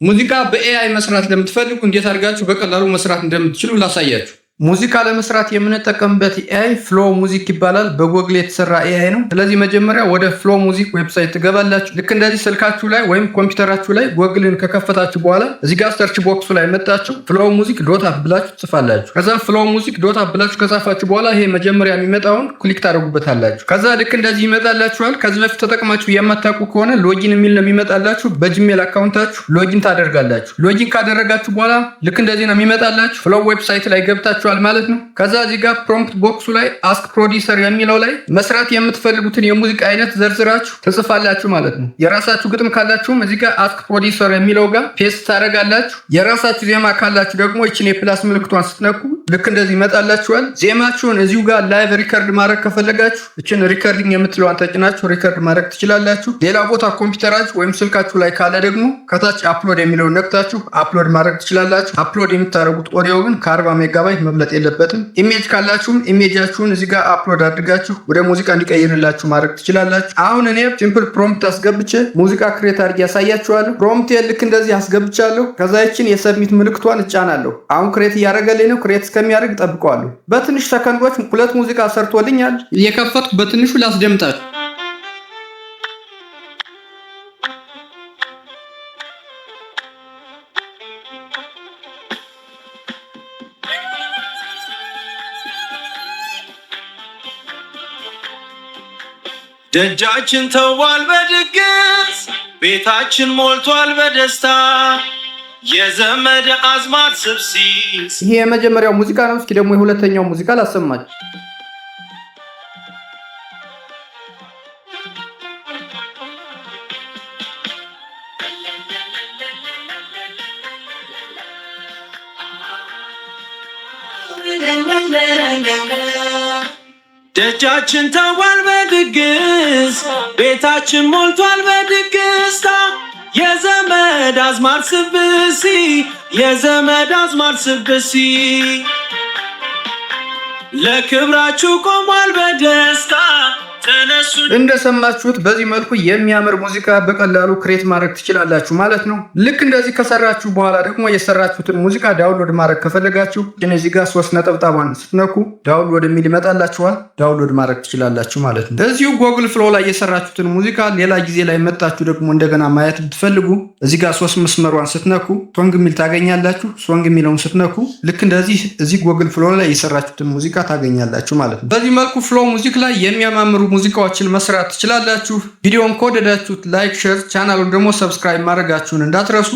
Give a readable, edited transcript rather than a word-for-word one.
ሙዚቃ በኤአይ መስራት ለምትፈልጉ እንዴት አድርጋችሁ በቀላሉ መስራት እንደምትችሉ ላሳያችሁ። ሙዚቃ ለመስራት የምንጠቀምበት ኤአይ ፍሎ ሙዚክ ይባላል። በጎግል የተሰራ ኤአይ ነው። ስለዚህ መጀመሪያ ወደ ፍሎ ሙዚክ ዌብሳይት ትገባላችሁ። ልክ እንደዚህ ስልካችሁ ላይ ወይም ኮምፒውተራችሁ ላይ ጎግልን ከከፈታችሁ በኋላ እዚህ ጋር ሰርች ቦክሱ ላይ መጣችሁ ፍሎ ሙዚክ ዶት አፕ ብላችሁ ትጽፋላችሁ። ከዛ ፍሎ ሙዚክ ዶት አፕ ብላችሁ ከጻፋችሁ በኋላ ይሄ መጀመሪያ የሚመጣውን ክሊክ ታደርጉበታላችሁ። ከዛ ልክ እንደዚህ ይመጣላችኋል። ከዚህ በፊት ተጠቅማችሁ የማታውቁ ከሆነ ሎጊን የሚል ነው የሚመጣላችሁ። በጂሜል አካውንታችሁ ሎጊን ታደርጋላችሁ። ሎጊን ካደረጋችሁ በኋላ ልክ እንደዚህ ነው የሚመጣላችሁ። ፍሎ ዌብሳይት ላይ ገብታችሁ ማለት ነው። ከዛ እዚህ ጋር ፕሮምፕት ቦክሱ ላይ አስክ ፕሮዲውሰር የሚለው ላይ መስራት የምትፈልጉትን የሙዚቃ አይነት ዘርዝራችሁ ትጽፋላችሁ ማለት ነው። የራሳችሁ ግጥም ካላችሁም እዚህ ጋር አስክ ፕሮዲውሰር የሚለው ጋር ፔስት ታደርጋላችሁ። የራሳችሁ ዜማ ካላችሁ ደግሞ ይችን የፕላስ ምልክቷን ስትነኩ ልክ እንደዚህ ይመጣላችኋል። ዜማችሁን እዚሁ ጋር ላይቭ ሪከርድ ማድረግ ከፈለጋችሁ ይችን ሪከርዲንግ የምትለዋን ተጭናችሁ ሪከርድ ማድረግ ትችላላችሁ። ሌላ ቦታ ኮምፒውተራችሁ ወይም ስልካችሁ ላይ ካለ ደግሞ ከታች አፕሎድ የሚለውን ነክታችሁ አፕሎድ ማድረግ ትችላላችሁ። አፕሎድ የምታደርጉት ኦዲዮ ግን ከ40 ሜጋባይት መብለጥ የለበትም። ኢሜጅ ካላችሁም ኢሜጃችሁን እዚህ ጋር አፕሎድ አድርጋችሁ ወደ ሙዚቃ እንዲቀይርላችሁ ማድረግ ትችላላችሁ። አሁን እኔ ሲምፕል ፕሮምፕት አስገብቼ ሙዚቃ ክሬት አድርጌ ያሳያችኋለሁ። ፕሮምፕት ልክ እንደዚህ አስገብቻለሁ። ከዛ ይችን የሰብሚት ምልክቷን እጫናለሁ። አሁን ክሬት እያደረገልኝ ነው። ክሬት እስከሚያደርግ ጠብቀዋለሁ። በትንሽ ሰከንዶች 2 ሙዚቃ ሰርቶልኛል። እየከፈትኩ በትንሹ ላስደምጣችሁ። ደጃችን ተዋል በድግስ ቤታችን ሞልቷል በደስታ የዘመድ አዝማድ ስብሲስ። ይሄ የመጀመሪያው ሙዚቃ ነው። እስኪ ደግሞ የሁለተኛው ሙዚቃ ላሰማችሁ። ደጃችን ተዋል በድግስ ቤታችን ሞልቷል በድግስታ የዘመድ አዝማድ ስብሲ የዘመድ አዝማድ ስብሲ ለክብራችሁ ቆሟል በደስታ ተነሱ። እንደሰማችሁት በዚህ መልኩ የሚያምር ሙዚቃ በቀላሉ ክሬት ማድረግ ትችላላችሁ ማለት ነው። ልክ እንደዚህ ከሰራችሁ በኋላ ደግሞ የሰራችሁትን ሙዚቃ ዳውንሎድ ማድረግ ከፈለጋችሁ እዚህ ጋር 3 ነጠብጣቧን ስትነኩ ዳውንሎድ የሚል ይመጣላችኋል። ዳውንሎድ ማድረግ ትችላላችሁ ማለት ነው። እዚሁ ጎግል ፍሎ ላይ የሰራችሁትን ሙዚቃ ሌላ ጊዜ ላይ መጣችሁ ደግሞ እንደገና ማየት ብትፈልጉ እዚህ ጋር 3 መስመሯን ስትነኩ ሶንግ የሚል ታገኛላችሁ። ሶንግ የሚለውን ስትነኩ ልክ እንደዚህ እዚህ ጎግል ፍሎ ላይ የሰራችሁትን ሙዚቃ ታገኛላችሁ ማለት ነው። በዚህ መልኩ ፍሎ ሙዚክ ላይ የሚያማምሩ ሙዚቃዎችን መስራት ትችላላችሁ። ቪዲዮውን ከወደዳችሁት ላይክ፣ ሼር፣ ቻናሉን ደግሞ ሰብስክራይብ ማድረጋችሁን እንዳትረሱ።